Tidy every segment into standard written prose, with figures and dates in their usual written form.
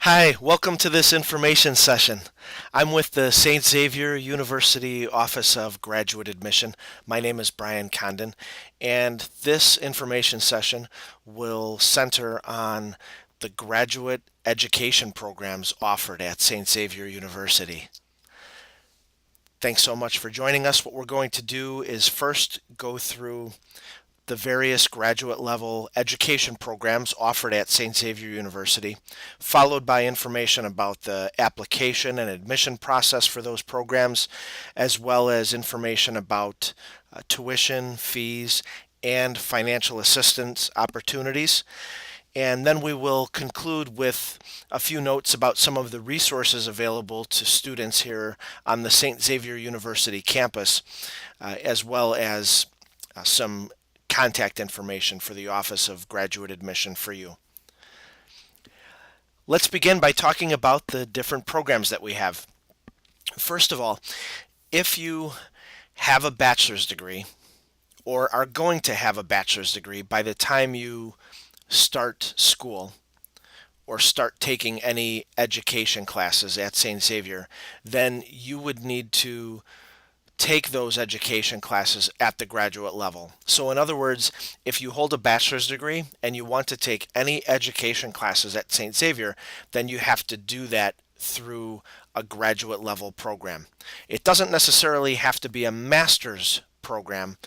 Hi, welcome to this information session. I'm with the Saint Xavier University Office of Graduate Admission. My name is Brian Condon, and this information session will center on the graduate education programs offered at Saint Xavier University. Thanks so much for joining us. What we're going to do is first go through the various graduate level education programs offered at Saint Xavier University, followed by information about the application and admission process for those programs, as well as information about tuition, fees, and financial assistance opportunities. And then we will conclude with a few notes about some of the resources available to students here on the Saint Xavier University campus, as well as some contact information for the Office of Graduate Admission for you. Let's begin by talking about the different programs that we have. First of all, if you have a bachelor's degree or are going to have a bachelor's degree by the time you start school or start taking any education classes at St. Xavier, then you would need to take those education classes at the graduate level. So in other words, if you hold a bachelor's degree and you want to take any education classes at St. Xavier, then you have to do that through a graduate level program. It doesn't necessarily have to be a master's program,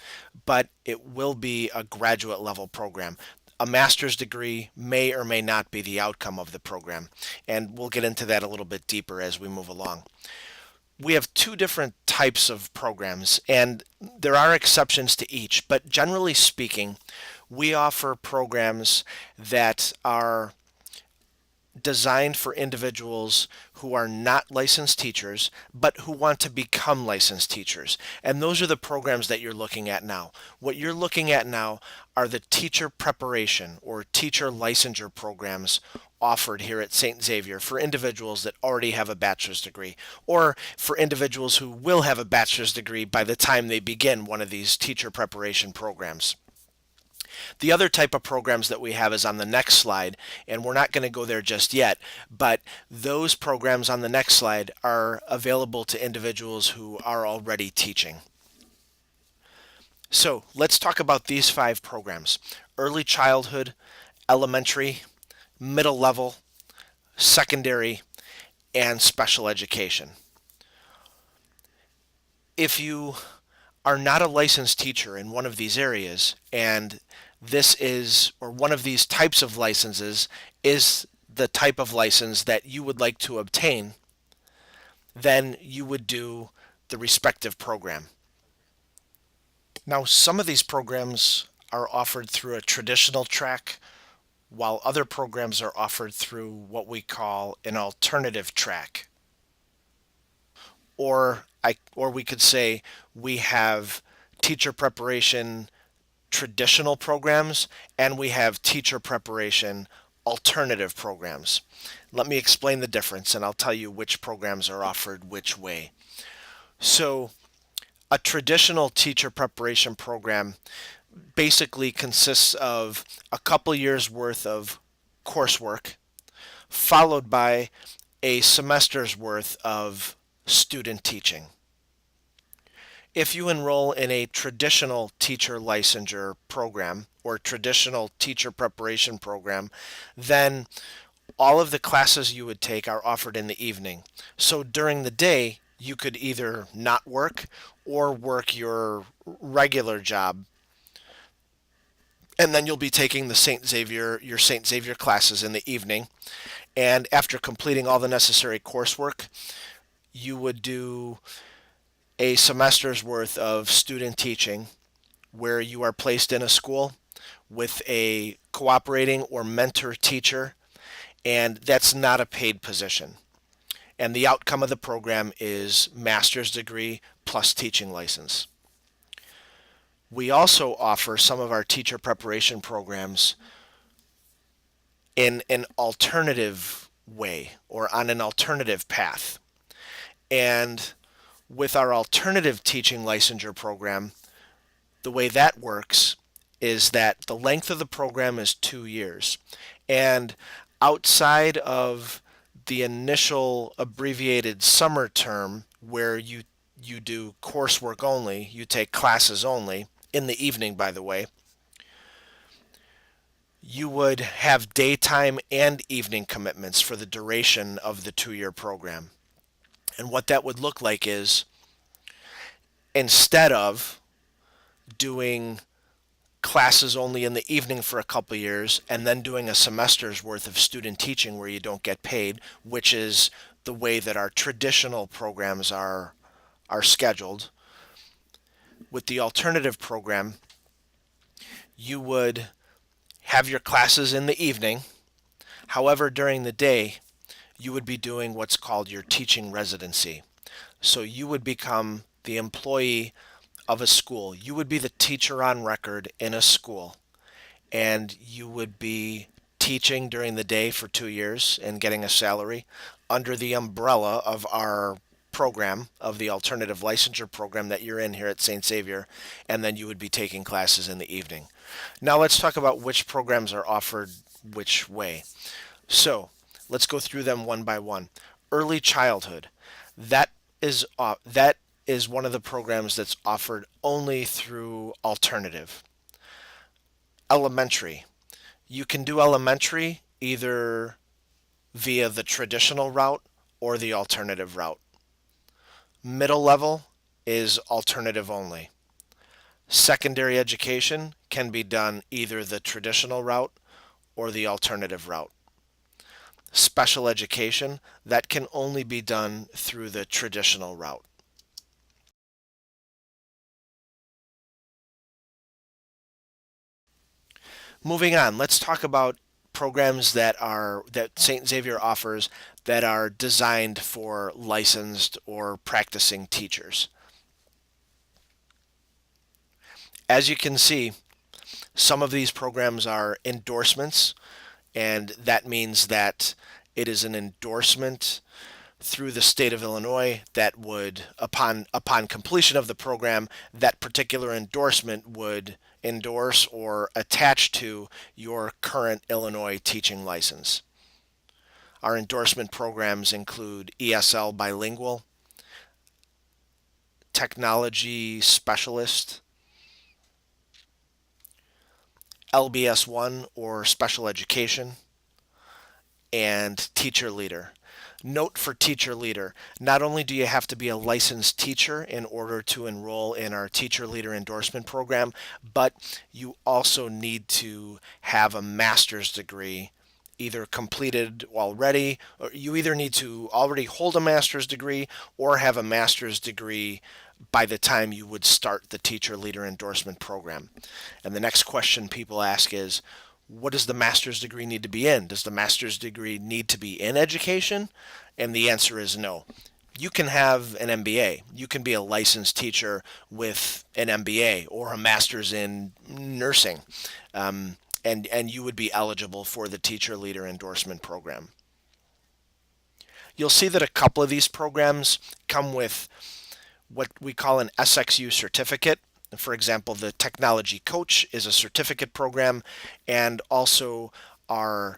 but it will be a graduate level program. A master's degree may or may not be the outcome of the program, and we'll get into that a little bit deeper as we move along. We have two different types of programs, and there are exceptions to each, but generally speaking, we offer programs that are designed for individuals who are not licensed teachers, but who want to become licensed teachers. And those are the programs that you're looking at now. What you're looking at now are the teacher preparation or teacher licensure programs offered here at St. Xavier for individuals that already have a bachelor's degree, or for individuals who will have a bachelor's degree by the time they begin one of these teacher preparation programs. The other type of programs that we have is on the next slide, and we're not going to go there just yet, but those programs on the next slide are available to individuals who are already teaching. So let's talk about these five programs: early childhood, elementary, middle level, secondary, and special education. If you are not a licensed teacher in one of these areas, and this is, or one of these types of licenses is the type of license that you would like to obtain, then you would do the respective program. Now, some of these programs are offered through a traditional track, while other programs are offered through what we call an alternative track. Or we could say we have teacher preparation traditional programs and we have teacher preparation alternative programs. Let me explain the difference and I'll tell you which programs are offered which way. So, a traditional teacher preparation program basically consists of a couple years worth of coursework followed by a semester's worth of student teaching. If you enroll in a traditional teacher licensure program or traditional teacher preparation program, then all of the classes you would take are offered in the evening. So during the day, you could either not work or work your regular job, and then you'll be taking your St. Xavier classes in the evening. And after completing all the necessary coursework, you would do a semester's worth of student teaching where you are placed in a school with a cooperating or mentor teacher, and that's not a paid position. And the outcome of the program is master's degree plus teaching license. We also offer some of our teacher preparation programs in an alternative way or on an alternative path. And with our alternative teaching licensure program, the way that works is that the length of the program is 2 years. And outside of the initial abbreviated summer term where you do coursework only, you take classes only, in the evening, by the way, you would have daytime and evening commitments for the duration of the 2-year program. And what that would look like is instead of doing classes only in the evening for a couple of years and then doing a semester's worth of student teaching where you don't get paid, which is the way that our traditional programs are scheduled. With the alternative program, you would have your classes in the evening. However, during the day, you would be doing what's called your teaching residency. So you would become the employee of a school. You would be the teacher on record in a school, and you would be teaching during the day for 2 years and getting a salary under the umbrella of our program, of the alternative licensure program that you're in here at Saint Xavier, and then you would be taking classes in the evening. Now let's talk about which programs are offered which way. So let's go through them one by one. Early childhood. That is one of the programs that's offered only through alternative. Elementary. You can do elementary either via the traditional route or the alternative route. Middle level is alternative only. Secondary education can be done either the traditional route or the alternative route. Special education, that can only be done through the traditional route. Moving on, let's talk about programs that St. Xavier offers that are designed for licensed or practicing teachers. As you can see, some of these programs are endorsements, and that means that it is an endorsement through the state of Illinois that would, upon completion of the program, that particular endorsement would endorse or attach to your current Illinois teaching license. Our endorsement programs include ESL Bilingual, Technology Specialist, LBS 1 or Special Education, and Teacher Leader. Note for Teacher Leader, not only do you have to be a licensed teacher in order to enroll in our Teacher Leader endorsement program, but you also need to have a master's degree either completed already, or you either need to already hold a master's degree or have a master's degree by the time you would start the Teacher Leader endorsement program. And the next question people ask is, what does the master's degree need to be in? Does the master's degree need to be in education? And the answer is no. You can have an MBA. You can be a licensed teacher with an MBA or a master's in nursing, and you would be eligible for the Teacher Leader endorsement program. You'll see that a couple of these programs come with what we call an SXU certificate. For example, the Technology Coach is a certificate program, and also our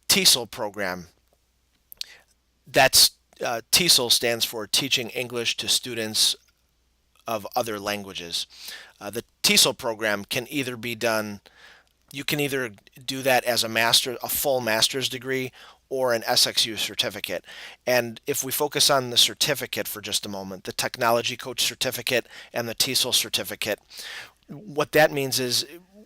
TESOL program. That's TESOL stands for Teaching English to Students of Other Languages. The TESOL program can either be done, you can either do that as a full master's degree, or an SXU certificate. And if we focus on the certificate for just a moment, the Technology Coach certificate and the TESOL certificate, what that means is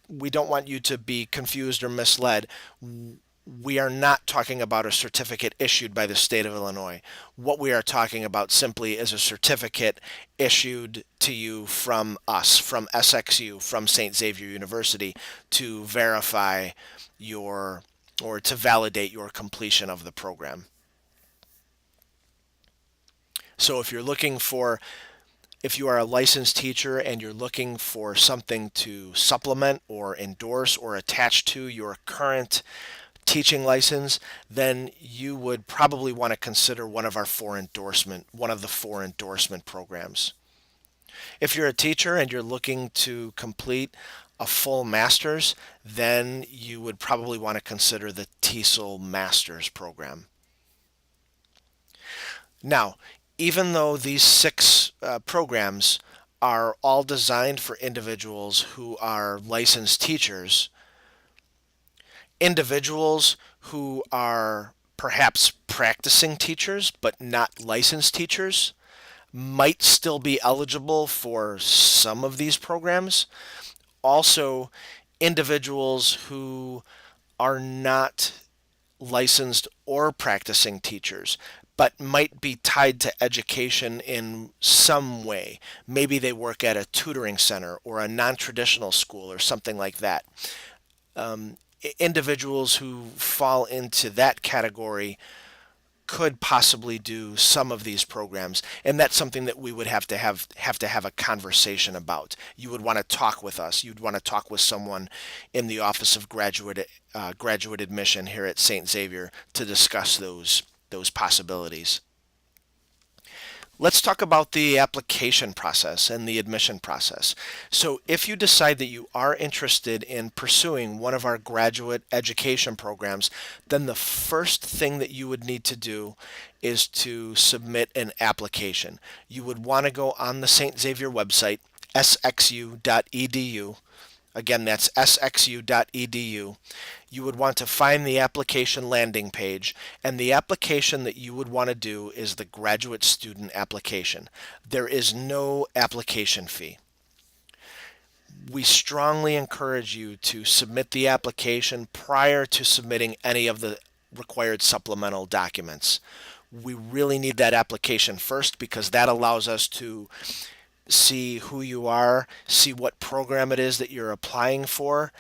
we don't want you to be confused or misled. We are not talking about a certificate issued by the state of Illinois. What we are talking about simply is a certificate issued to you from us, from SXU, from Saint Xavier University, to verify or to validate your completion of the program. So if you are a licensed teacher and you're looking for something to supplement or endorse or attach to your current teaching license, then you would probably want to consider one of the four endorsement programs. If you're a teacher and you're looking to complete a full master's, then you would probably want to consider the TESOL master's program. Now, even though these six programs are all designed for individuals who are licensed teachers, individuals who are perhaps practicing teachers but not licensed teachers might still be eligible for some of these programs. Also, individuals who are not licensed or practicing teachers, but might be tied to education in some way. Maybe they work at a tutoring center or a non traditional school or something like that. Individuals who fall into that category could possibly do some of these programs, and that's something that we would have to have a conversation about. You would want to talk with us. You'd want to talk with someone in the Office of Graduate Admission here at Saint Xavier to discuss those possibilities. Let's talk about the application process and the admission process. So, if you decide that you are interested in pursuing one of our graduate education programs, then the first thing that you would need to do is to submit an application. You would want to go on the St. Xavier website, sxu.edu. Again, that's sxu.edu. You would want to find the application landing page, and the application that you would want to do is the graduate student application. There is no application fee. We strongly encourage you to submit the application prior to submitting any of the required supplemental documents. We really need that application first because that allows us to see who you are, see what program it is that you're applying for,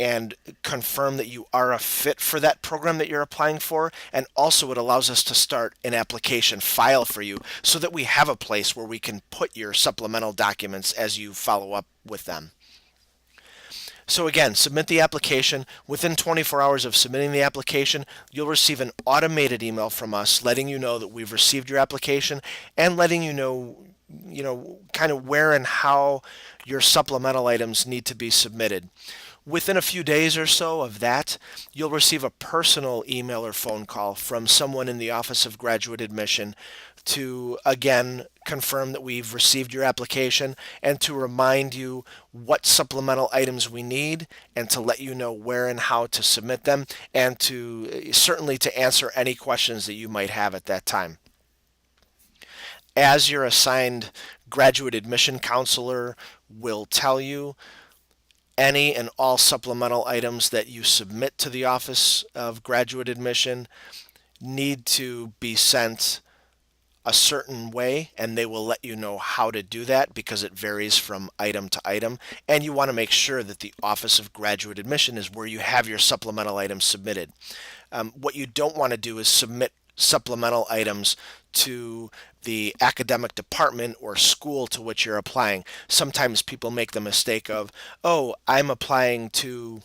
and confirm that you are a fit for that program that you're applying for. And also, it allows us to start an application file for you so that we have a place where we can put your supplemental documents as you follow up with them. So again, submit the application. Within 24 hours of submitting the application, you'll receive an automated email from us letting you know that we've received your application and letting you know, kind of where and how your supplemental items need to be submitted. Within a few days or so of that, you'll receive a personal email or phone call from someone in the Office of Graduate Admission to again confirm that we've received your application and to remind you what supplemental items we need and to let you know where and how to submit them and to certainly to answer any questions that you might have at that time. As your assigned graduate admission counselor will tell you, any and all supplemental items that you submit to the Office of Graduate Admission need to be sent a certain way, and they will let you know how to do that because it varies from item to item. And you want to make sure that the Office of Graduate Admission is where you have your supplemental items submitted. What you don't want to do is submit supplemental items to the academic department or school to which you're applying. Sometimes people make the mistake of, oh, I'm applying to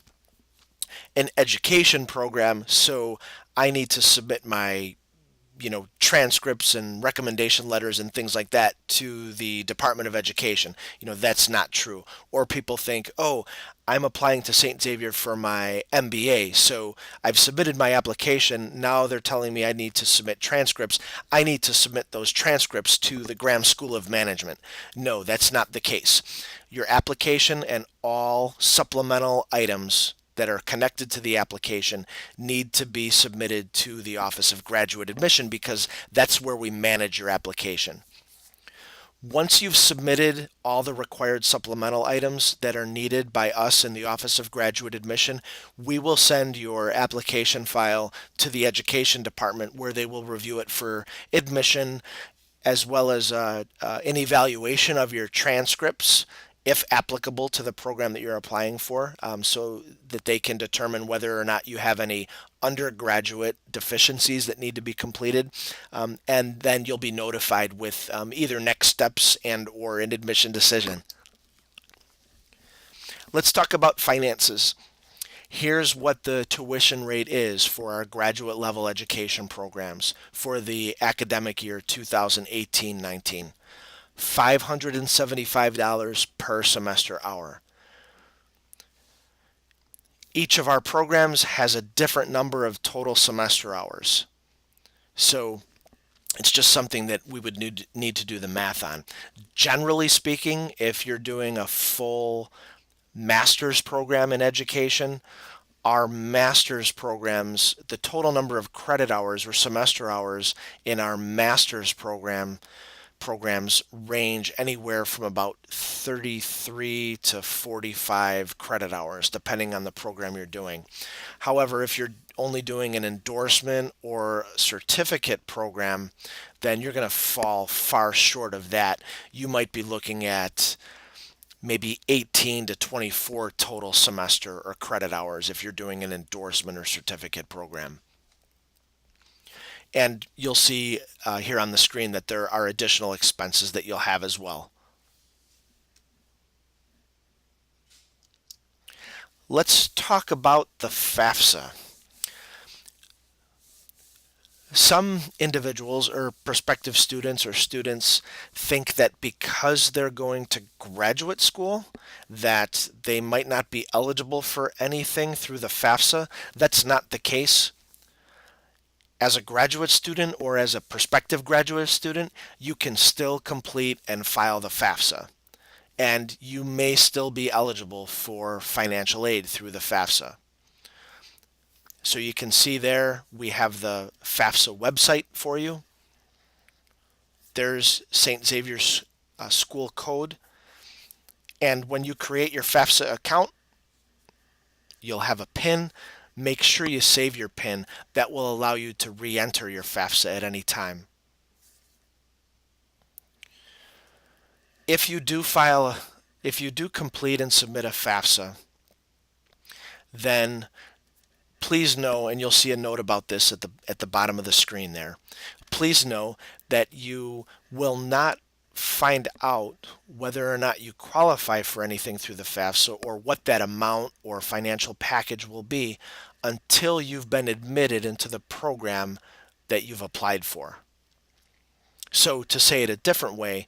an education program, so I need to submit my transcripts and recommendation letters and things like that to the Department of Education. That's not true. Or people think, oh, I'm applying to St. Xavier for my MBA, so I've submitted my application. Now they're telling me I need to submit transcripts. I need to submit those transcripts to the Graham School of Management. No, that's not the case. Your application and all supplemental items that are connected to the application need to be submitted to the Office of Graduate Admission because that's where we manage your application. Once you've submitted all the required supplemental items that are needed by us in the Office of Graduate Admission, we will send your application file to the Education Department where they will review it for admission as well as an evaluation of your transcripts if applicable to the program that you're applying for, so that they can determine whether or not you have any undergraduate deficiencies that need to be completed, and then you'll be notified with either next steps and or an admission decision. Let's talk about finances. Here's what the tuition rate is for our graduate level education programs for the academic year 2018-19. $575 per semester hour. Each of our programs has a different number of total semester hours. So It's just something that we would need to do the math on. Generally speaking, if you're doing a full master's program in education, our master's programs, the total number of credit hours or semester hours in our master's programs range anywhere from about 33 to 45 credit hours, depending on the program you're doing. However, if you're only doing an endorsement or certificate program, then you're going to fall far short of that. You might be looking at maybe 18 to 24 total semester or credit hours if you're doing an endorsement or certificate program. And you'll see here on the screen that there are additional expenses that you'll have as well. Let's talk about the FAFSA. Some individuals or prospective students or students think that because they're going to graduate school that they might not be eligible for anything through the FAFSA. That's not the case. As a graduate student or as a prospective graduate student, you can still complete and file the FAFSA. And you may still be eligible for financial aid through the FAFSA. So you can see there we have the FAFSA website for you. There's Saint Xavier's school code. And when you create your FAFSA account, you'll have a PIN. Make sure you save your PIN. That will allow you to re-enter your FAFSA at any time. If you do complete and submit a FAFSA, then please know, and you'll see a note about this at the bottom of the screen there. Please know that you will not find out whether or not you qualify for anything through the FAFSA or what that amount or financial package will be until you've been admitted into the program that you've applied for. So to say it a different way,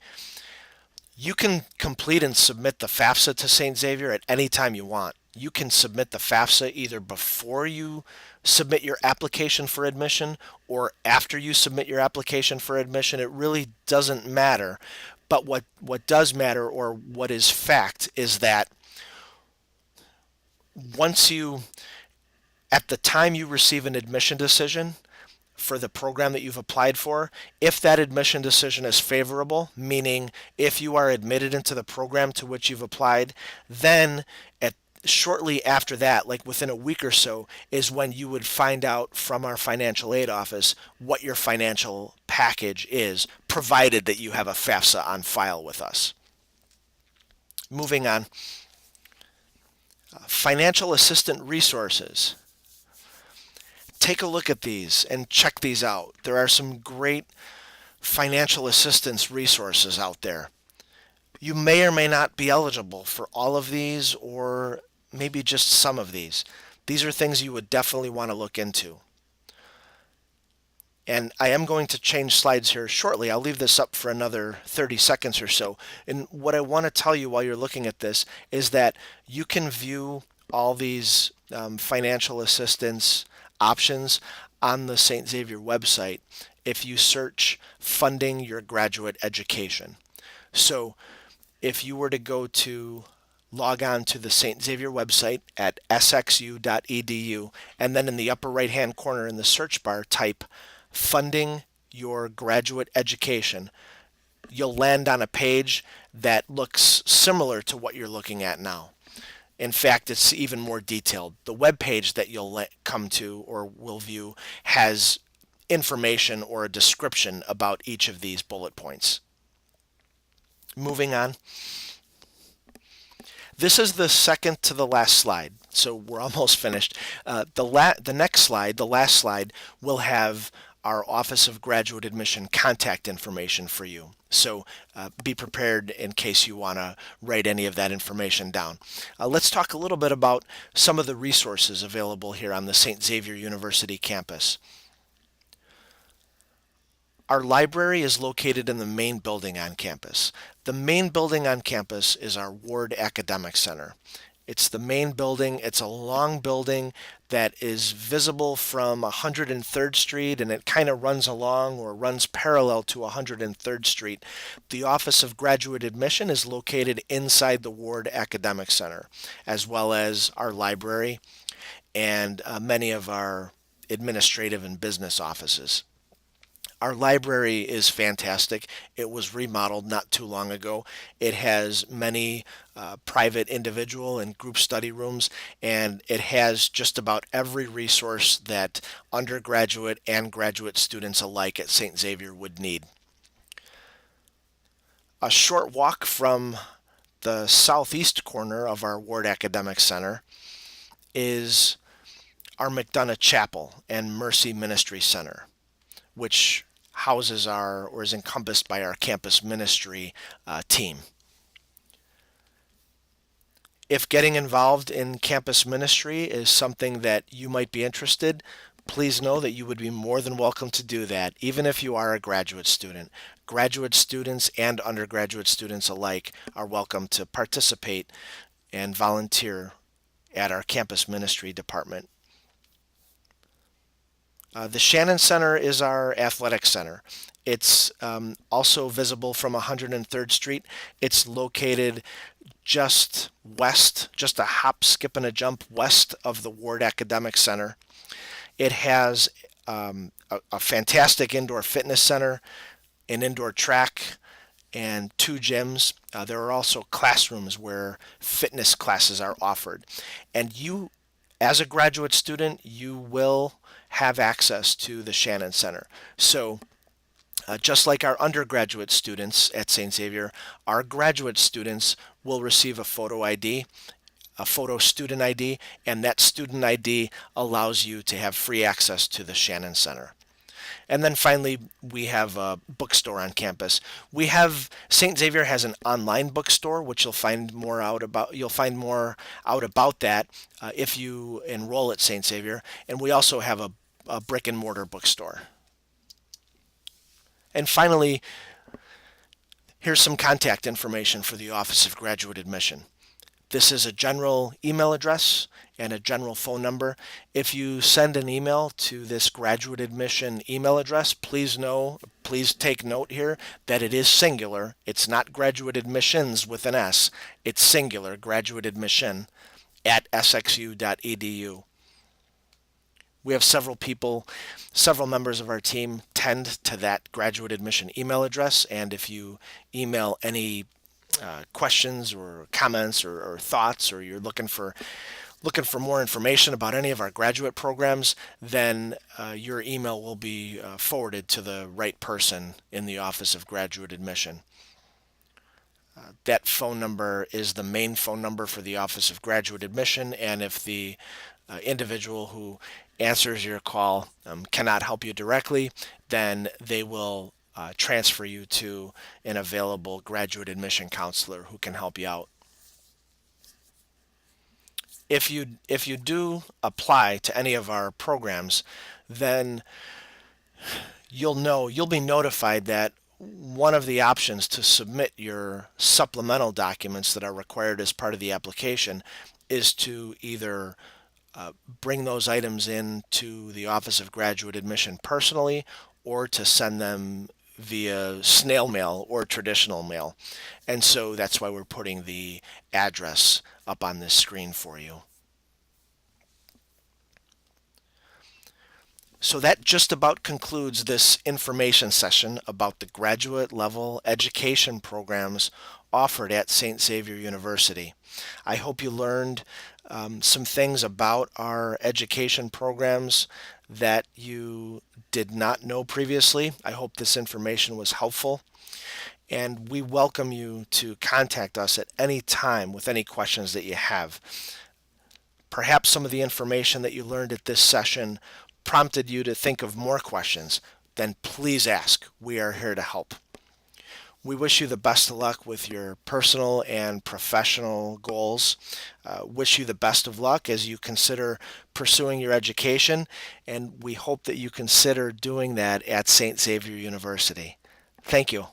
you can complete and submit the FAFSA to St. Xavier at any time you want. You can submit the FAFSA either before you submit your application for admission or after you submit your application for admission. It really doesn't matter. But what does matter, or what is fact, is that at the time you receive an admission decision for the program that you've applied for, if that admission decision is favorable, meaning if you are admitted into the program to which you've applied, then shortly after that, like within a week or so, is when you would find out from our financial aid office what your financial package is, provided that you have a FAFSA on file with us. Moving on. Financial assistant resources. Take a look at these and check these out. There are some great financial assistance resources out there. You may or may not be eligible for all of these, or maybe just some of these. These are things you would definitely want to look into. And I am going to change slides here shortly. I'll leave this up for another 30 seconds or so. And what I want to tell you while you're looking at this is that you can view all these financial assistance options on the St. Xavier website if you search funding your graduate education. So if you were to go to log on to the St. Xavier website at sxu.edu, and then in the upper right hand corner in the search bar type funding your graduate education, you'll land on a page that looks similar to what you're looking at now. In fact, it's even more detailed. The web page that you'll come to or will view has information or a description about each of these bullet points. Moving on. This is the second to the last slide, so we're almost finished. The next slide, the last slide, will have our Office of Graduate Admission contact information for you. So be prepared in case you want to write any of that information down. Let's talk a little bit about some of the resources available here on the Saint Xavier University campus. Our library is located in the main building on campus. The main building on campus is our Ward Academic Center. It's the main building. It's a long building that is visible from 103rd Street, and it kind of runs along or runs parallel to 103rd Street. The Office of Graduate Admission is located inside the Ward Academic Center, as well as our library and many of our administrative and business offices. Our library is fantastic. It was remodeled not too long ago. It has many private individual and group study rooms, and it has just about every resource that undergraduate and graduate students alike at Saint Xavier would need. A short walk from the southeast corner of our Ward Academic Center is our McDonough Chapel and Mercy Ministry Center, which houses our or is encompassed by our campus ministry team. If getting involved in campus ministry is something that you might be interested, please know that you would be more than welcome to do that, even if you are a graduate student. Graduate students and undergraduate students alike are welcome to participate and volunteer at our campus ministry department. The Shannon Center is our athletic center. It's also visible from 103rd Street. It's located just west, just a hop, skip, and a jump west of the Ward Academic Center. It has a fantastic indoor fitness center, an indoor track, and two gyms. There are also classrooms where fitness classes are offered. And you, as a graduate student, you will have access to the Shannon Center. So just like our undergraduate students at St. Xavier, our graduate students will receive a photo ID, a photo student ID, and that student ID allows you to have free access to the Shannon Center. And then finally, we have a bookstore on campus. St. Xavier has an online bookstore, which you'll find more out about. You'll find more out about that if you enroll at St. Xavier. And we also have a brick and mortar bookstore. And finally, here's some contact information for the Office of Graduate Admission. This is a general email address and a general phone number. If you send an email to this graduate admission email address, please take note here that it is singular. It's not graduate admissions with an S. It's singular, graduate admission at sxu.edu. We have several members of our team tend to that graduate admission email address, and if you email any questions or comments or thoughts, or you're looking for more information about any of our graduate programs, then your email will be forwarded to the right person in the Office of Graduate Admission. That phone number is the main phone number for the Office of Graduate Admission, and if the individual who answers your call cannot help you directly, then they will transfer you to an available graduate admission counselor who can help you out. If you do apply to any of our programs, then you'll be notified that one of the options to submit your supplemental documents that are required as part of the application is to either bring those items in to the Office of Graduate Admission personally, or to send them via snail mail or traditional mail. And so that's why we're putting the address up on this screen for you. So that just about concludes this information session about the graduate level education programs offered at Saint Xavier University. I hope you learned some things about our education programs that you did not know previously. I hope this information was helpful, and we welcome you to contact us at any time with any questions that you have. Perhaps some of the information that you learned at this session prompted you to think of more questions. Then please ask. We are here to help. We wish you the best of luck with your personal and professional goals. Wish you the best of luck as you consider pursuing your education, and we hope that you consider doing that at Saint Xavier University. Thank you.